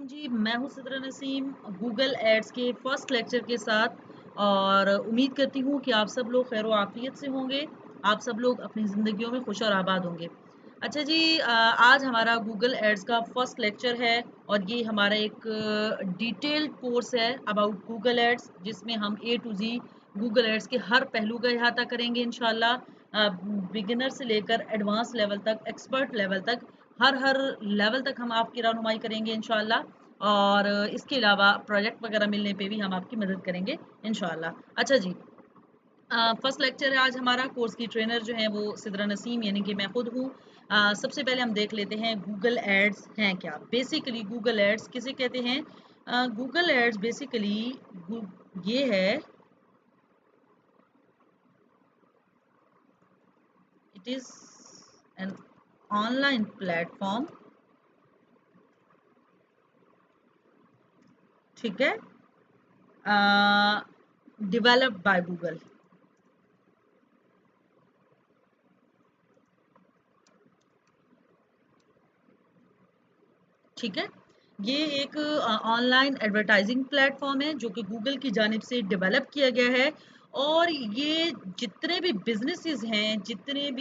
जी, मैं हूँ Sidra Naseem Google ads के फर्स्ट लेक्चर के साथ और उम्मीद करती हूँ कि आप सब लोग खैर आफियत से होंगे। आप सब लोग अपनी ज़िंदगियों में खुश और आबाद होंगे। अच्छा जी, आज हमारा गूगल एड्स का फर्स्ट लेक्चर है और ये हमारा एक डिटेल्ड कोर्स है अबाउट गूगल एड्स, जिसमें हम ए टू जी गूगल एड्स के हर पहलू का अहाता करेंगे इंशाल्लाह। बिगिनर से लेकर एडवांस लेवल तक, एक्सपर्ट लेवल तक, हर लेवल तक हम आपकी रहनुमाई करेंगे इंशाल्लाह। और इसके अलावा प्रोजेक्ट वगैरह मिलने पे भी हम आपकी मदद करेंगे इंशाल्लाह। अच्छा जी, फर्स्ट लेक्चर है आज हमारा। कोर्स की ट्रेनर जो है वो सिद्रा नसीम यानी कि मैं खुद हूँ। सबसे पहले हम देख लेते हैं गूगल एड्स हैं क्या। बेसिकली गूगल एड्स किसे कहते हैं? गूगल एड्स बेसिकली ये है, it is an online platform, ठीक है, डेवलप्ड बाय गूगल। ठीक है, ये एक ऑनलाइन एडवर्टाइजिंग प्लेटफॉर्म है जो कि गूगल की जानिब से डेवलप किया गया है। और ये जितने भी बिजनेसेस हैं, जितनी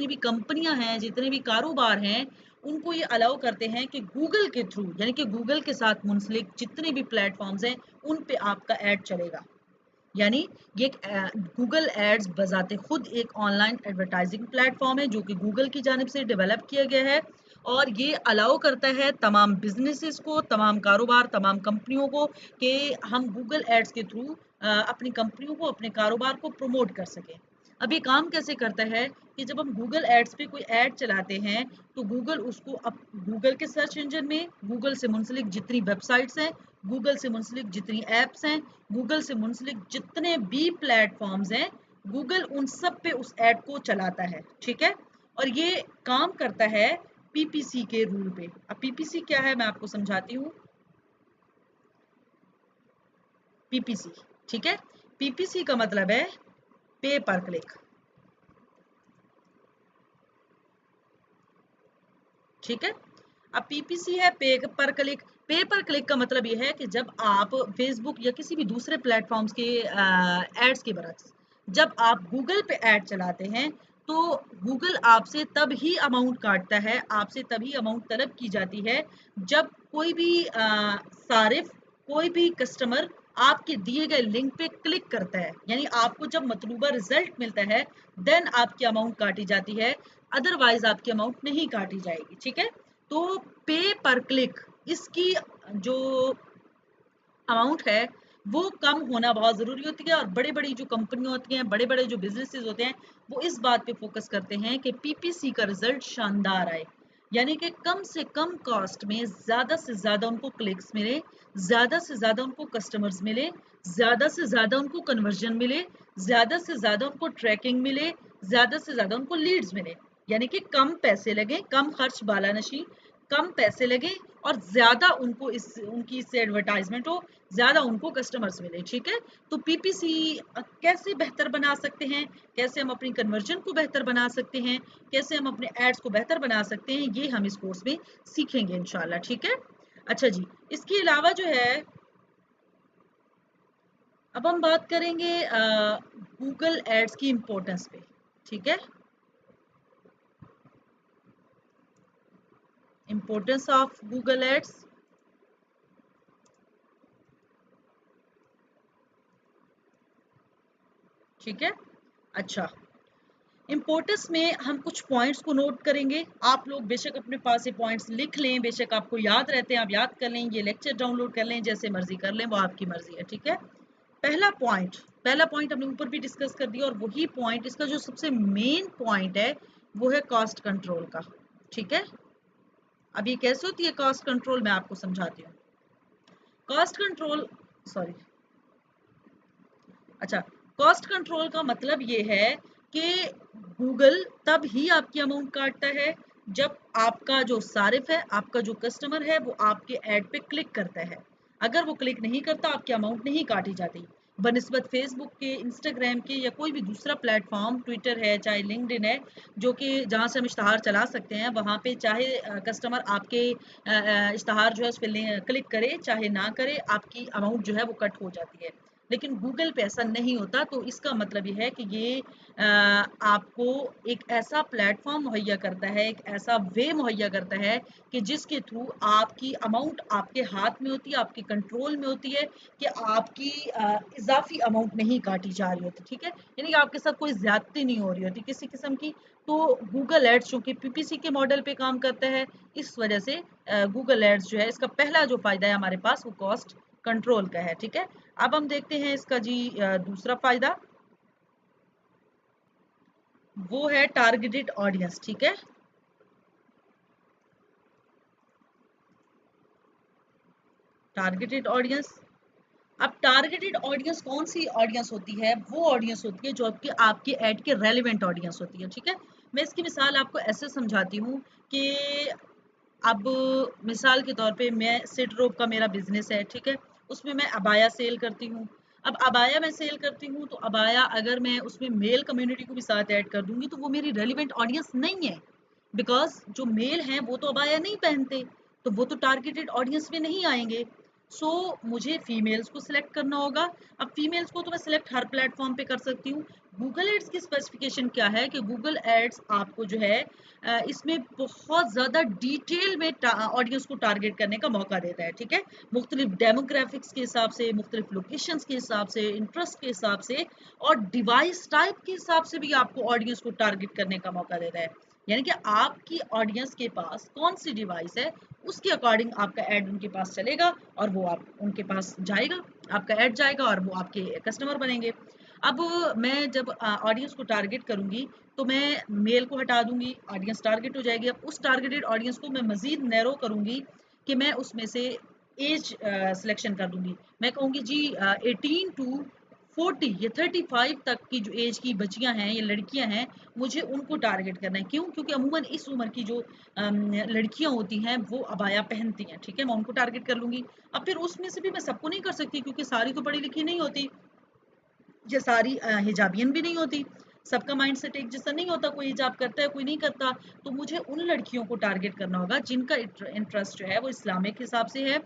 भी कंपनियां हैं, जितने भी कारोबार हैं, उनको ये अलाउ करते हैं कि गूगल के थ्रू यानी कि गूगल के साथ मुंसलिक जितने भी प्लेटफॉर्म्स हैं उन पे आपका ऐड चलेगा। यानी ये गूगल एड्स बजाते खुद एक ऑनलाइन एडवर्टाइजिंग प्लेटफॉर्म है जो कि गूगल की जानिब से डेवलप किया गया है। और ये अलाउ करता है तमाम बिजनेसेस को, तमाम कारोबार, तमाम कंपनियों को कि हम गूगल एड्स के थ्रू अपनी कंपनियों को, अपने कारोबार को प्रमोट कर सकें। अब ये काम कैसे करता है कि जब हम गूगल एड्स पे कोई ऐड चलाते हैं तो गूगल उसको गूगल के सर्च इंजन में, गूगल से मुंसलिक जितनी वेबसाइट्स हैं, गूगल से मुंसलिक जितनी एप्स हैं, गूगल से मुंसलिक जितने भी प्लेटफॉर्म्स हैं, गूगल उन सब पे उस ऐड को चलाता है। ठीक है, और ये काम करता है पीपीसी के रूल पे। अब पीपीसी क्या है मैं आपको समझाती हूँ। पीपीसी, ठीक है, पीपीसी का मतलब है पे पर क्लिक। ठीक है, अब पीपीसी है पे पर क्लिक। पे पर क्लिक का मतलब ये है कि जब आप फेसबुक या किसी भी दूसरे प्लेटफॉर्म्स के एड्स के बरक्स जब आप गूगल पे ऐड चलाते हैं तो गूगल आपसे तब ही अमाउंट काटता है, आपसे तभी अमाउंट तलब की जाती है जब कोई भी सारिफ, कोई भी कस्टमर आपके दिए गए लिंक पे क्लिक करता है। यानी आपको जब मतलूबा रिजल्ट मिलता है देन आपकी अमाउंट काटी जाती है, अदरवाइज आपकी अमाउंट नहीं काटी जाएगी। ठीक है, तो पे पर क्लिक इसकी जो अमाउंट है वो कम होना बहुत ज़रूरी होती है। और बड़े बड़ी जो कंपनियां होती हैं, बड़े बड़े जो बिजनेसेस होते हैं, वो इस बात पे फोकस करते हैं कि पीपीसी का रिजल्ट शानदार आए। यानी कि कम से कम कॉस्ट में ज़्यादा से ज़्यादा उनको क्लिक्स मिले, ज़्यादा से ज़्यादा उनको कस्टमर्स मिले, ज़्यादा से ज़्यादा उनको कन्वर्जन मिले, ज़्यादा से ज़्यादा उनको ट्रैकिंग मिले, ज़्यादा से ज़्यादा उनको लीड्स मिले। यानी कि कम पैसे लगे, कम खर्च बालानशी, कम पैसे लगे और ज़्यादा उनको उनकी इससे एडवर्टाइजमेंट हो, ज़्यादा उनको कस्टमर्स मिले। ठीक है, तो पीपीसी कैसे बेहतर बना सकते हैं, कैसे हम अपनी कन्वर्जन को बेहतर बना सकते हैं, कैसे हम अपने एड्स को बेहतर बना सकते हैं, ये हम इस कोर्स में सीखेंगे इंशाल्लाह। ठीक है, अच्छा जी, इसके अलावा जो है अब हम बात करेंगे गूगल एड्स की इम्पोर्टेंस पे। ठीक है, इम्पोर्टेंस ऑफ गूगल एड्स। ठीक है, अच्छा, इम्पोर्टेंस में हम कुछ पॉइंट्स को नोट करेंगे। आप लोग बेशक अपने पास ये पॉइंट्स लिख लें, बेशक आपको याद रहते हैं आप याद कर लें, ये लेक्चर डाउनलोड कर लें, जैसे मर्जी कर लें, वो आपकी मर्जी है। ठीक है, पहला पॉइंट, पहला पॉइंट हमने ऊपर भी डिस्कस कर दिया और वही पॉइंट, इसका जो सबसे मेन पॉइंट है वो है कॉस्ट कंट्रोल का। ठीक है, अब ये कैसे होती है कॉस्ट कंट्रोल, मैं आपको समझाती हूँ। कॉस्ट कंट्रोल, सॉरी, अच्छा, कॉस्ट कंट्रोल का मतलब ये है कि गूगल तब ही आपकी अमाउंट काटता है जब आपका जो सारिफ है, आपका जो कस्टमर है, वो आपके ऐड पे क्लिक करता है। अगर वो क्लिक नहीं करता आपकी अमाउंट नहीं काटी जाती। बनिस्बत फेसबुक के, इंस्टाग्राम के या कोई भी दूसरा प्लेटफॉर्म, ट्विटर है, चाहे लिंक्डइन है, जो कि जहाँ से हम इश्तहार चला सकते हैं, वहाँ पे चाहे कस्टमर आपके इश्तहार जो है उस पर क्लिक करे चाहे ना करे, आपकी अमाउंट जो है वो कट हो जाती है। लेकिन गूगल पे ऐसा नहीं होता। तो इसका मतलब ये है कि ये आपको एक ऐसा प्लेटफॉर्म मुहैया करता है, एक ऐसा वे मुहैया करता है कि जिसके थ्रू आपकी अमाउंट आपके हाथ में होती है, आपके कंट्रोल में होती है, कि आपकी इजाफी अमाउंट नहीं काटी जा रही होती। ठीक है, यानी कि आपके साथ कोई ज्यादती नहीं हो रही होती किसी किस्म की। तो गूगल एड्स चूंकि पीपीसी के मॉडल पे काम करता है, इस वजह से गूगल एड्स जो है, इसका पहला जो फायदा है हमारे पास वो कॉस्ट कंट्रोल का है। ठीक है, अब हम देखते हैं इसका जी दूसरा फायदा, वो है टारगेटेड ऑडियंस। ठीक है, टारगेटेड ऑडियंस। अब टारगेटेड ऑडियंस कौन सी ऑडियंस होती है? वो ऑडियंस होती है जो आपके आपके ऐड के रेलेवेंट ऑडियंस होती है। ठीक है, मैं इसकी मिसाल आपको ऐसे समझाती हूँ कि अब मिसाल के तौर पे मैं सिडरोप का मेरा बिजनेस है। ठीक है, उसमें मैं अबाया सेल करती हूँ। अब अबाया मैं सेल करती हूँ, तो अबाया अगर मैं उसमें मेल कम्युनिटी को भी साथ ऐड कर दूंगी तो वो मेरी रेलिवेंट ऑडियंस नहीं है, बिकॉज जो मेल हैं वो तो अबाया नहीं पहनते, तो वो तो टारगेटेड ऑडियंस में नहीं आएंगे। सो मुझे फीमेल्स को सिलेक्ट करना होगा। अब फीमेल्स को तो मैं सिलेक्ट हर प्लेटफॉर्म पे कर सकती हूँ। गूगल एड्स की स्पेसिफिकेशन क्या है कि गूगल एड्स आपको जो है इसमें बहुत ज़्यादा डिटेल में ऑडियंस को टारगेट करने का मौका देता है। ठीक है, मुख्तलिफ डेमोग्राफिक्स के हिसाब से, मुख्तलिफ लोकेशंस के हिसाब से, इंटरेस्ट के हिसाब से और डिवाइस टाइप के हिसाब से भी आपको ऑडियंस को टारगेट करने का मौका देता है। यानी कि आपकी ऑडियंस के पास कौन सी डिवाइस है, उसके अकॉर्डिंग आपका ऐड उनके पास चलेगा और वो आप उनके पास जाएगा, आपका ऐड जाएगा और वो आपके कस्टमर बनेंगे। अब मैं जब ऑडियंस को टारगेट करूंगी तो मैं मेल को हटा दूंगी, ऑडियंस टारगेट हो जाएगी। अब उस टारगेटेड ऑडियंस को मैं मजीद नैरो करूंगी कि मैं उसमें से एज सिलेक्शन कर दूंगी। मैं कहूंगी जी 18 टू 40 या 35 तक की जो एज की बच्चियां हैं या लड़कियां हैं, मुझे उनको टारगेट करना है। क्यों? क्योंकि अमूमन इस उम्र की जो लड़कियां होती हैं वो अबाया पहनती हैं। ठीक है, मैं उनको टारगेट कर लूंगी। अब फिर उसमें से भी मैं सबको नहीं कर सकती, क्योंकि सारी तो पढ़ी लिखी नहीं होती या सारी हिजाबियन भी नहीं होती। सबका माइंड सेट एक जैसा नहीं होता, कोई हिजाब करता है कोई नहीं करता। तो मुझे उन लड़कियों को टारगेट करना होगा जिनका इंटरेस्ट जो है वो इस्लामिक हिसाब से है।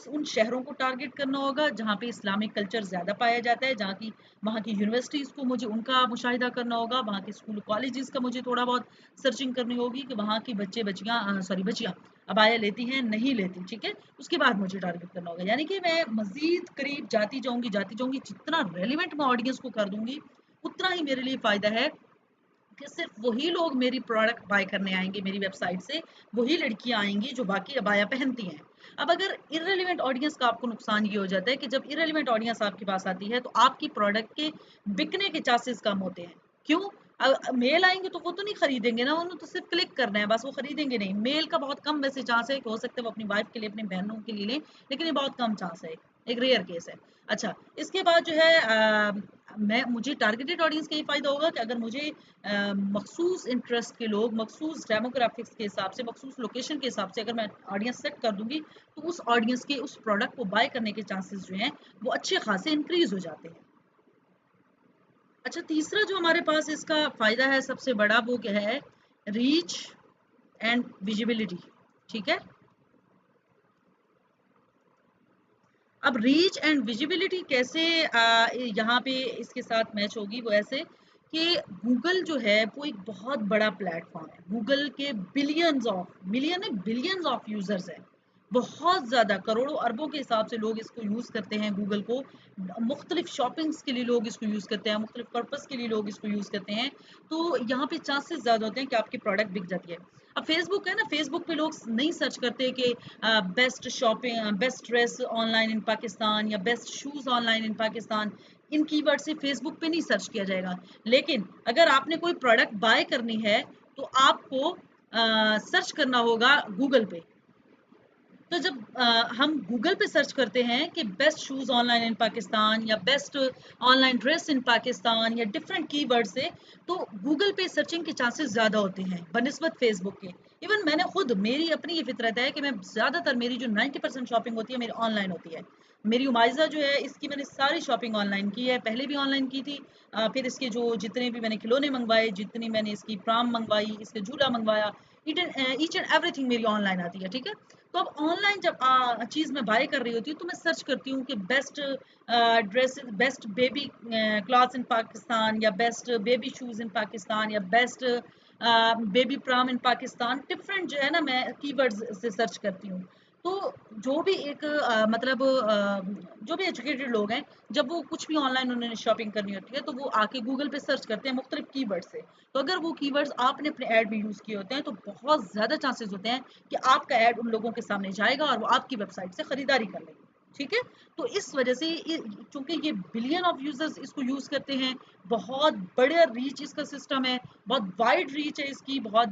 उन शहरों को टारगेट करना होगा जहाँ पे इस्लामिक कल्चर ज़्यादा पाया जाता है, जहाँ की वहाँ की यूनिवर्सिटीज़ को मुझे उनका मुशाहिदा करना होगा, वहाँ के स्कूल कॉलेजेस का मुझे थोड़ा बहुत सर्चिंग करनी होगी कि वहाँ की बच्चियाँ अबाया लेती हैं नहीं लेती। ठीक है, उसके बाद मुझे टारगेट करना होगा। यानी कि मैं मजीद करीब जाती जाऊंगी, जितना रेलिवेंट मैं ऑडियंस को कर दूंगी उतना ही मेरे लिए फ़ायदा है कि सिर्फ वही लोग मेरी प्रोडक्ट बाय करने आएंगे मेरी वेबसाइट से, वही लड़कियां आएंगी जो बाकी अबाया पहनती हैं। अब अगर इररिलेवेंट ऑडियंस का आपको नुकसान ये हो जाता है कि जब इररिलेवेंट ऑडियंस आपके पास आती है तो आपकी प्रोडक्ट के बिकने के चांसेस कम होते हैं। क्यों? मेल आएंगे तो वो तो नहीं खरीदेंगे ना, उन्होंने तो सिर्फ क्लिक करना है बस, वो खरीदेंगे नहीं। मेल का बहुत कम वैसे चांस है कि हो सकता है वो अपनी वाइफ के लिए अपनी बहनों के लिए लें, लेकिन ये बहुत कम चांस है, एक रेयर केस है। अच्छा, इसके बाद जो है मैं मुझे टारगेटेड ऑडियंस का ये फायदा होगा कि अगर मुझे मखसूस इंटरेस्ट के लोग, मखसूस डेमोग्राफिक्स के हिसाब से, मखसूस लोकेशन के हिसाब से अगर मैं ऑडियंस सेट कर दूंगी तो उस ऑडियंस के उस प्रोडक्ट को बाय करने के चांसेस जो हैं वो अच्छे खासे इंक्रीज हो जाते हैं। अच्छा, तीसरा जो हमारे पास इसका फायदा है सबसे बड़ा, वो क्या है? Reach and visibility. ठीक है, अब रीच एंड विजिबिलिटी कैसे यहाँ पे इसके साथ मैच होगी? वो ऐसे कि गूगल जो है वो एक बहुत बड़ा प्लेटफॉर्म है। गूगल के बिलियंस ऑफ, मिलियन है, बिलियंस ऑफ यूजर्स हैं, बहुत ज़्यादा करोड़ों अरबों के हिसाब से लोग इसको यूज़ करते हैं गूगल को। मुख्तलिफ शॉपिंग्स के लिए लोग इसको यूज़ करते हैं, मुख्तलिफ पर्पज़ के लिए लोग इसको यूज़ करते हैं। तो यहाँ पे चांसेस ज़्यादा होते हैं कि आपकी प्रोडक्ट बिक जाती है। अब फेसबुक है ना, फेसबुक पे लोग नहीं सर्च करते कि best shopping, best dress online in Pakistan या best shoes online in Pakistan. इन कीवर्ड से फेसबुक पे नहीं सर्च किया जाएगा। लेकिन अगर आपने कोई प्रोडक्ट बाय करनी है तो आपको सर्च करना होगा गूगल पे। तो जब हम गूगल पे सर्च करते हैं कि best shoes online in Pakistan या best online dress in Pakistan या डिफरेंट कीवर्ड से, तो गूगल पे सर्चिंग के चांसेस ज़्यादा होते हैं बनिस्बत फेसबुक के। इवन मैंने खुद, मेरी अपनी ये फितरत है कि मैं ज़्यादातर, मेरी जो 90% शॉपिंग होती है मेरी ऑनलाइन होती है। मेरी उमाइज़ा जो है, इसकी मैंने सारी शॉपिंग ऑनलाइन की है, पहले भी ऑनलाइन की थी। फिर इसके जो जितने भी मैंने खिलौने मंगवाए, जितनी मैंने इसकी प्राम मंगवाई, इसका झूला मंगवाया, ईच एंड एवरीथिंग मेरी ऑनलाइन आती है, ठीक है। तो अब ऑनलाइन जब चीज़ मैं बाय कर रही होती हूँ तो मैं सर्च करती हूँ कि best dresses, best baby clothes in Pakistan, या best baby shoes in Pakistan, या best baby pram in Pakistan, different जो है ना, मैं कीवर्ड्स से सर्च करती हूँ। तो जो भी एक जो भी एजुकेटेड लोग हैं, जब वो कुछ भी ऑनलाइन उन्होंने शॉपिंग करनी होती है तो वो आके गूगल पे सर्च करते हैं मुख्तलिफ कीवर्ड से। तो अगर वो कीवर्ड्स आपने अपने ऐड में यूज़ किए होते हैं तो बहुत ज़्यादा चांसेस होते हैं कि आपका ऐड उन लोगों के सामने जाएगा और वो आपकी वेबसाइट से खरीदारी कर लेंगे, ठीक है। तो इस वजह से चूंकि ये बिलियन ऑफ यूजर्स इसको यूज करते हैं, बहुत बड़ा रीच इसका सिस्टम है, बहुत वाइड रीच है इसकी, बहुत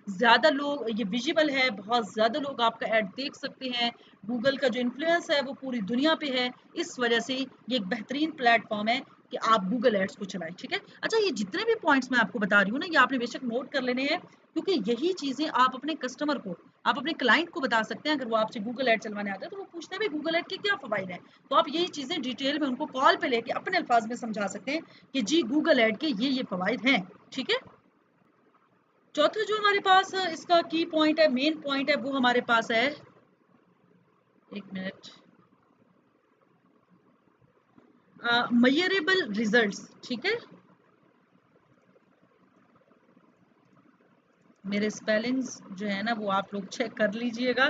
ज़्यादा लोग ये विजिबल है, बहुत ज़्यादा लोग आपका ऐड देख सकते हैं। गूगल का जो इन्फ्लुएंस है वो पूरी दुनिया पे है। इस वजह से ये एक बेहतरीन प्लेटफॉर्म है कि आप गूगल एड्स को चलाएं, ठीक है। अच्छा, ये जितने भी पॉइंट्स मैं आपको बता रही हूँ ना, ये आपने बेशक नोट कर लेने हैं, क्योंकि यही चीज़ें आप अपने कस्टमर को, आप अपने क्लाइंट को बता सकते हैं। अगर वो आपसे गूगल ऐड चलवाने आते हैं तो वो पूछते हैं भाई गूगल ऐड के क्या फ़वाइद हैं, तो आप यही चीज़ें डिटेल में उनको कॉल पे लेके अपने अल्फाज में समझा सकते हैं कि जी गूगल ऐड के ये फ़वाइद हैं, ठीक है। चौथा जो हमारे पास इसका की पॉइंट है, मेन पॉइंट है, वो हमारे पास है, एक मिनट, मेजरेबल रिजल्ट्स, ठीक है। मेरे स्पेलिंग्स जो है ना वो आप लोग चेक कर लीजिएगा,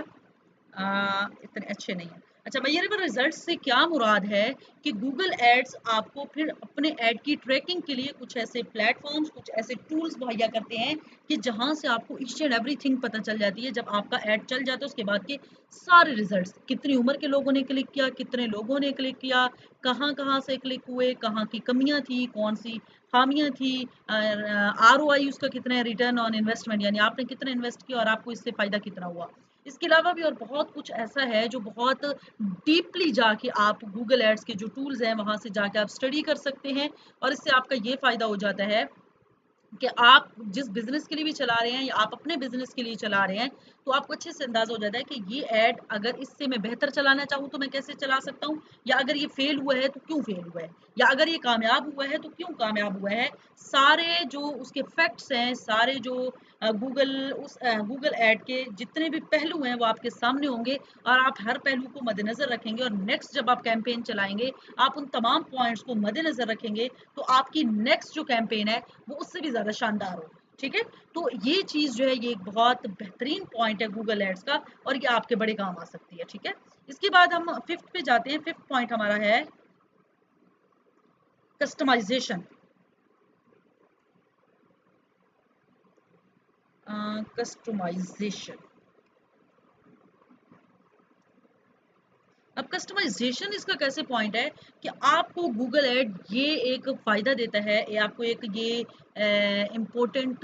इतने अच्छे नहीं हैं। अच्छा, मेजरेबल रिजल्ट्स से क्या मुराद है कि गूगल एड्स आपको फिर अपने ऐड की ट्रैकिंग के लिए कुछ ऐसे प्लेटफॉर्म्स, कुछ ऐसे टूल्स मुहैया करते हैं कि जहां से आपको ईच एंड एवरीथिंग पता चल जाती है। जब आपका ऐड चल जाता है उसके बाद के सारे रिजल्ट्स, कितनी उम्र के लोगों ने क्लिक किया, कितने लोगों ने क्लिक किया, कहाँ कहाँ से क्लिक हुए, कहाँ की कमियां थी, कौन सी खामियां थी, ROI उसका कितना है, रिटर्न ऑन इन्वेस्टमेंट, यानी आपने कितना इन्वेस्ट किया और आपको इससे फायदा कितना हुआ। इसके अलावा भी और बहुत कुछ ऐसा है जो बहुत डीपली जाके आप गूगल एड्स के जो टूल्स हैं वहां से जाके आप स्टडी कर सकते हैं। और इससे आपका ये फायदा हो जाता है कि आप जिस बिजनेस के लिए भी चला रहे हैं या आप अपने बिजनेस के लिए चला रहे हैं, तो आपको अच्छे से अंदाजा हो जाता है कि ये ऐड अगर इससे मैं बेहतर चलाना चाहूँ तो मैं कैसे चला सकता हूँ, या अगर ये फेल हुआ है तो क्यों फेल हुआ है, या अगर ये कामयाब हुआ है तो क्यों कामयाब हुआ है। सारे जो उसके फैक्ट्स हैं, सारे जो गूगल ऐड के जितने भी पहलू हैं वो आपके सामने होंगे, और आप हर पहलू को मद्देनजर रखेंगे और नेक्स्ट जब आप कैंपेन चलाएंगे आप उन तमाम पॉइंट्स को मद्देनजर रखेंगे, तो आपकी नेक्स्ट जो कैंपेन है वो उससे भी ज्यादा शानदार होगी, ठीक है। तो ये चीज जो है ये एक बहुत बेहतरीन पॉइंट है गूगल एड्स का, और ये आपके बड़े काम आ सकती है, ठीक है। इसके बाद हम फिफ्थ पे जाते हैं। फिफ्थ पॉइंट हमारा है कस्टमाइजेशन। कस्टमाइजेशन, अब कस्टमाइजेशन इसका कैसे पॉइंट है कि आपको गूगल ऐड ये एक फायदा देता है, ये आपको एक ये इम्पोर्टेंट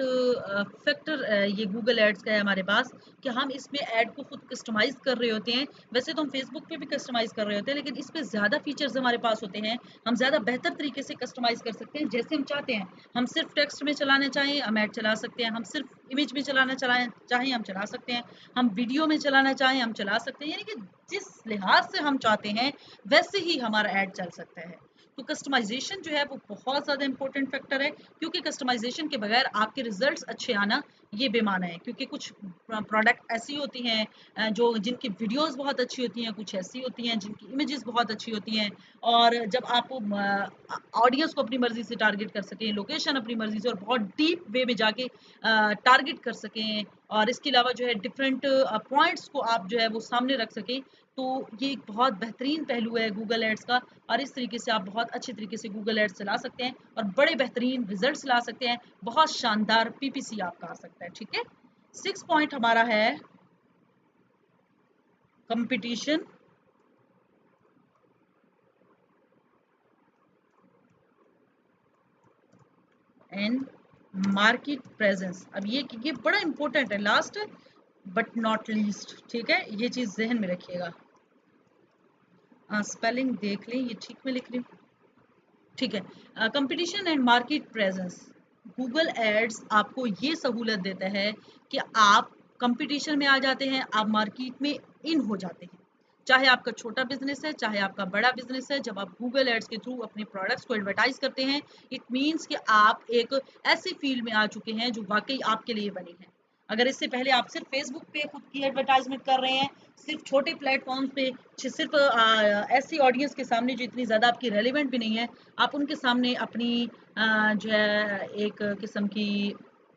फैक्टर ये गूगल एड्स का है हमारे पास, कि हम इसमें ऐड को खुद कस्टमाइज कर रहे होते हैं। वैसे तो हम फेसबुक पे भी कस्टमाइज कर रहे होते हैं, लेकिन इस पे ज़्यादा फीचर्स हमारे पास होते हैं, हम ज़्यादा बेहतर तरीके से कस्टमाइज कर सकते हैं जैसे हम चाहते हैं। हम सिर्फ टेक्स्ट में चलाना चाहें हम ऐड चला सकते हैं, हम सिर्फ इमेज में चलाना चाहें हम चला सकते हैं, हम वीडियो में चलाना चाहें हम चला सकते हैं, यानी कि जिस लिहाज से हम चाहते हैं वैसे ही हमारा ऐड चल सकता है। तो कस्टमाइजेशन जो है वो बहुत ज़्यादा इंपॉर्टेंट फैक्टर है, क्योंकि कस्टमाइजेशन के बगैर आपके रिजल्ट्स अच्छे आना ये बेमाना है। क्योंकि कुछ प्रोडक्ट ऐसी होती हैं जो जिनकी वीडियोस बहुत अच्छी होती हैं, कुछ ऐसी होती हैं जिनकी इमेजेस बहुत अच्छी होती हैं, और जब आप ऑडियंस को अपनी मर्जी से टारगेट कर सकें, लोकेशन अपनी मर्जी से और बहुत डीप वे में जाके टारगेट कर सकें, और इसके अलावा जो है डिफरेंट पॉइंट्स को आप जो है वो सामने रख सकें, तो ये एक बहुत बेहतरीन पहलू है गूगल एड्स का। और इस तरीके से आप बहुत अच्छे तरीके से गूगल एड्स चला सकते हैं और बड़े बेहतरीन रिजल्ट्स ला सकते हैं, बहुत शानदार PPC आपका आ सकता है, ठीक है। 6 पॉइंट हमारा है कंपटीशन एंड मार्केट प्रेजेंस। अब ये बड़ा इंपॉर्टेंट है, लास्ट बट नॉट लीस्ट, ठीक है, ये चीज जहन में रखिएगा। स्पेलिंग देख लें, ये ठीक में लिख रही हूँ, ठीक है। Competition and market presence, Google Ads आपको ये सहूलत देता है कि आप कंपटीशन में आ जाते हैं, आप मार्केट में इन हो जाते हैं। चाहे आपका छोटा बिजनेस है, चाहे आपका बड़ा बिजनेस है, जब आप गूगल एड्स के थ्रू अपने प्रोडक्ट्स को एडवर्टाइज करते हैं, इट मीन्स कि आप एक ऐसी फील्ड में आ चुके हैं जो वाकई आपके लिए बनी है। अगर इससे पहले आप सिर्फ फेसबुक पे खुद की एडवर्टाइजमेंट कर रहे हैं, सिर्फ छोटे प्लेटफॉर्म्स पे, सिर्फ ऐसी ऑडियंस के सामने जो इतनी ज़्यादा आपकी रेलिवेंट भी नहीं है, आप उनके सामने अपनी जो है एक किस्म की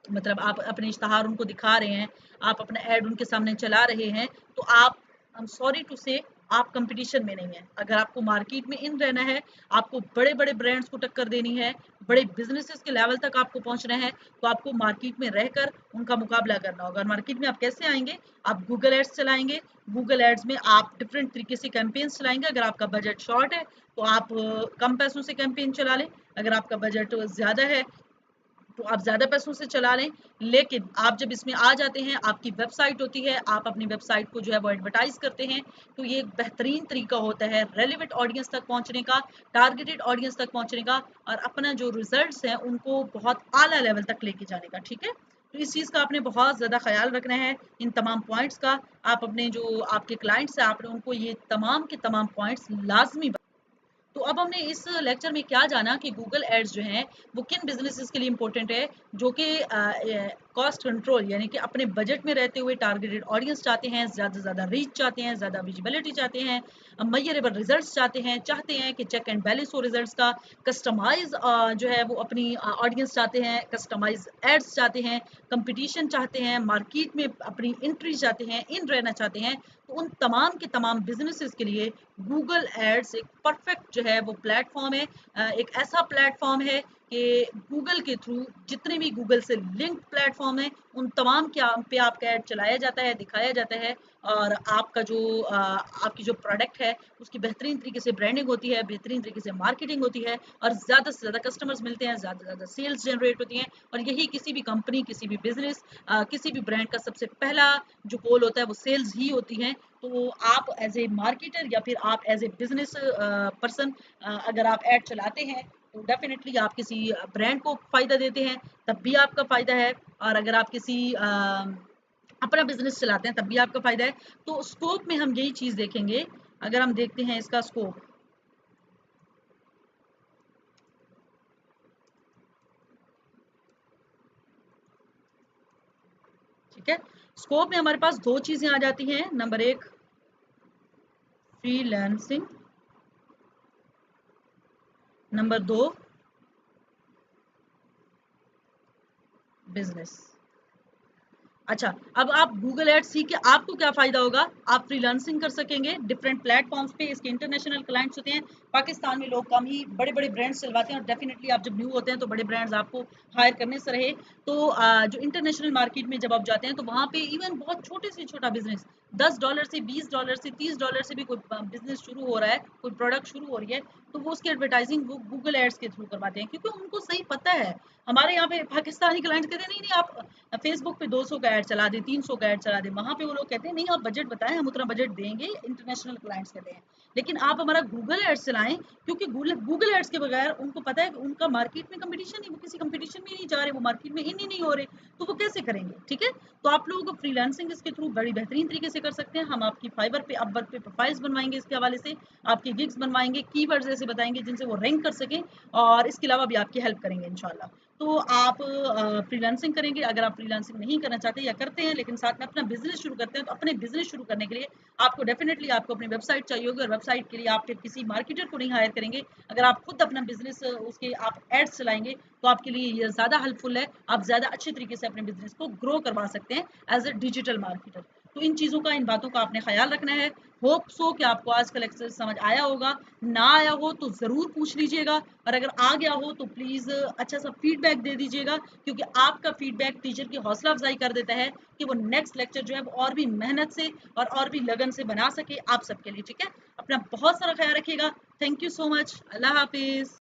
मतलब आप अपने इश्तहार उनको दिखा रहे हैं, आप अपना ऐड उनके सामने चला रहे हैं, तो आप आई एम सॉरी टू से आप कंपटीशन में नहीं है। अगर आपको मार्केट में इन रहना है, आपको बड़े बड़े ब्रांड्स को टक्कर देनी है, बड़े बिजनेसेस के लेवल तक आपको पहुंचना है, तो आपको मार्केट में रहकर उनका मुकाबला करना होगा। और मार्केट में आप कैसे आएंगे? आप गूगल एड्स चलाएंगे, गूगल एड्स में आप डिफरेंट तरीके से कैंपेन्स चलाएंगे। अगर आपका बजट शॉर्ट है तो आप कम पैसों से कैंपेन चला लें, अगर आपका बजट ज़्यादा है तो आप ज़्यादा पैसों से चला लें। लेकिन आप जब इसमें आ जाते हैं, आपकी वेबसाइट होती है, आप अपनी वेबसाइट को जो है वो एडवर्टाइज करते हैं, तो ये एक बेहतरीन तरीका होता है रेलिवेंट ऑडियंस तक पहुंचने का, टारगेटेड ऑडियंस तक पहुंचने का, और अपना जो रिजल्ट्स हैं उनको बहुत आला लेवल तक लेके जाने का। ठीक है, तो इस चीज़ का आपने बहुत ज़्यादा ख्याल रखना है, इन तमाम पॉइंट्स का। आप अपने जो आपके क्लाइंट्स हैं, आपने उनको ये तमाम के तमाम पॉइंट्स लाजमी। तो अब हमने इस लेक्चर में क्या जाना कि गूगल एड्स जो हैं वो किन बिजनेसेस के लिए इंपॉर्टेंट है, जो कि कॉस्ट कंट्रोल यानी कि अपने बजट में रहते हुए टारगेटेड ऑडियंस चाहते हैं, ज़्यादा से ज़्यादा रीच चाहते हैं, ज़्यादा विजिबिलिटी चाहते हैं, मयरेबल रिजल्ट्स चाहते हैं कि चेक एंड बैलेंस हो रिजल्ट्स का, कस्टमाइज जो है वो अपनी ऑडियंस चाहते हैं, कस्टमाइज एड्स चाहते हैं, कंपटीशन चाहते हैं, मार्केट में अपनी एंट्री चाहते हैं, इन रहना चाहते हैं। तो उन तमाम के तमाम बिजनेसेस के लिए गूगल एड्स एक परफेक्ट जो है वो प्लेटफॉर्म है। एक ऐसा प्लेटफॉर्म है कि गूगल के थ्रू जितने भी गूगल से लिंक्ड प्लेटफॉर्म है उन तमाम के पे आपका ऐड चलाया जाता है, दिखाया जाता है, और आपका जो आपकी जो प्रोडक्ट है उसकी बेहतरीन तरीके से ब्रांडिंग होती है, बेहतरीन तरीके से मार्केटिंग होती है, और ज़्यादा से ज़्यादा कस्टमर्स मिलते हैं, ज़्यादा से ज़्यादा सेल्स जनरेट होती हैं। और यही किसी भी कंपनी, किसी भी बिजनेस, किसी भी ब्रांड का सबसे पहला जो गोल होता है वो सेल्स ही होती है। तो आप एज ए मार्केटर या फिर आप एज ए बिजनेस पर्सन अगर आप ऐड चलाते हैं तो डेफिनेटली आप किसी ब्रांड को फ़ायदा देते हैं, तब भी आपका फ़ायदा है। और अगर आप किसी अपना बिजनेस चलाते हैं तब भी आपका फ़ायदा है। तो स्कोप में हम यही चीज़ देखेंगे। अगर हम देखते हैं इसका स्कोप, ठीक है, स्कोप में हमारे पास दो चीज़ें आ जाती हैं। नंबर एक, फ्रीलांसिंग, नंबर दो, बिजनेस। अच्छा, अब आप गूगल एड्स सीख के आपको क्या फ़ायदा होगा? आप फ्रीलांसिंग कर सकेंगे डिफरेंट प्लेटफॉर्म्स पे। इसके इंटरनेशनल क्लाइंट्स होते हैं। पाकिस्तान में लोग कम ही बड़े-बड़े ब्रांड्स चलवाते हैं, और डेफिनेटली आप जब न्यू होते हैं तो बड़े ब्रांड्स आपको हायर करने से रहे। तो जो इंटरनेशनल मार्केट में जब आप जाते हैं तो वहाँ पे इवन बहुत छोटे से छोटा बिजनेस, $10 से $20 से $30 से भी कोई बिजनेस शुरू हो रहा है, कोई प्रोडक्ट शुरू हो रही है, तो वो उसकी एडवर्टाइजिंग वो गूगल एड्स के थ्रू करवाते हैं, क्योंकि उनको सही पता है। हमारे यहाँ पे पाकिस्तानी क्लाइंट्स कहते हैं नहीं नहीं आप फेसबुक पे 200 का ऐड चला दें, 300 का ऐड चला दें। वहाँ पे वो लोग कहते हैं नहीं आप बजट बताएं, हम उतना बजट देंगे। इंटरनेशनल क्लाइंट्स कहते हैं, लेकिन आप हमारा गूगल एड्स चलाएं, क्योंकि गूगल एड्स के बगैर उनको पता है कि उनका मार्केट में कंपटीशन नहीं, वो किसी कंपटीशन में नहीं जा रहे, वो मार्केट में इन ही नहीं हो रहे, तो वो कैसे करेंगे? ठीक है, तो आप लोगों को फ्रीलांसिंग इसके थ्रू बड़ी बेहतरीन तरीके से कर सकते हैं। हम आपकी फाइबर पे, अपवर्क पे प्रोफाइल्स बनवाएंगे, इसके हवाले से आपकी गिग्स बनवाएंगे, कीवर्ड्स ऐसे बताएंगे जिनसे वो रैंक कर सकें, और इसके अलावा भी आपकी हेल्प करेंगे इंशाल्लाह। तो आप फ्रीलांसिंग करेंगे। अगर आप फ्रीलांसिंग नहीं करना चाहते या करते हैं लेकिन साथ में अपना बिजनेस शुरू करते हैं, तो अपने बिजनेस शुरू करने के लिए आपको डेफिनेटली आपको अपनी वेबसाइट चाहिए होगी, और वेबसाइट के लिए आप फिर किसी मार्केटर को नहीं हायर करेंगे। अगर आप खुद अपना बिजनेस उसके आप एड्स चलाएंगे तो आपके लिए ये ज़्यादा हेल्पफुल है। आप ज़्यादा अच्छे तरीके से अपने बिजनेस को ग्रो करवा सकते हैं एज अ डिजिटल मार्केटर। तो इन चीज़ों का, इन बातों का आपने ख्याल रखना है। होप सो कि आपको आज का लेक्चर समझ आया होगा। ना आया हो तो ज़रूर पूछ लीजिएगा, और अगर आ गया हो तो प्लीज़ अच्छा सा फीडबैक दे दीजिएगा, क्योंकि आपका फीडबैक टीचर की हौसला अफजाई कर देता है कि वो नेक्स्ट लेक्चर जो है वो और भी मेहनत से और भी लगन से बना सके आप सबके लिए। ठीक है, अपना बहुत सारा ख्याल रखिएगा। Thank you so much. अल्लाह हाफिज़।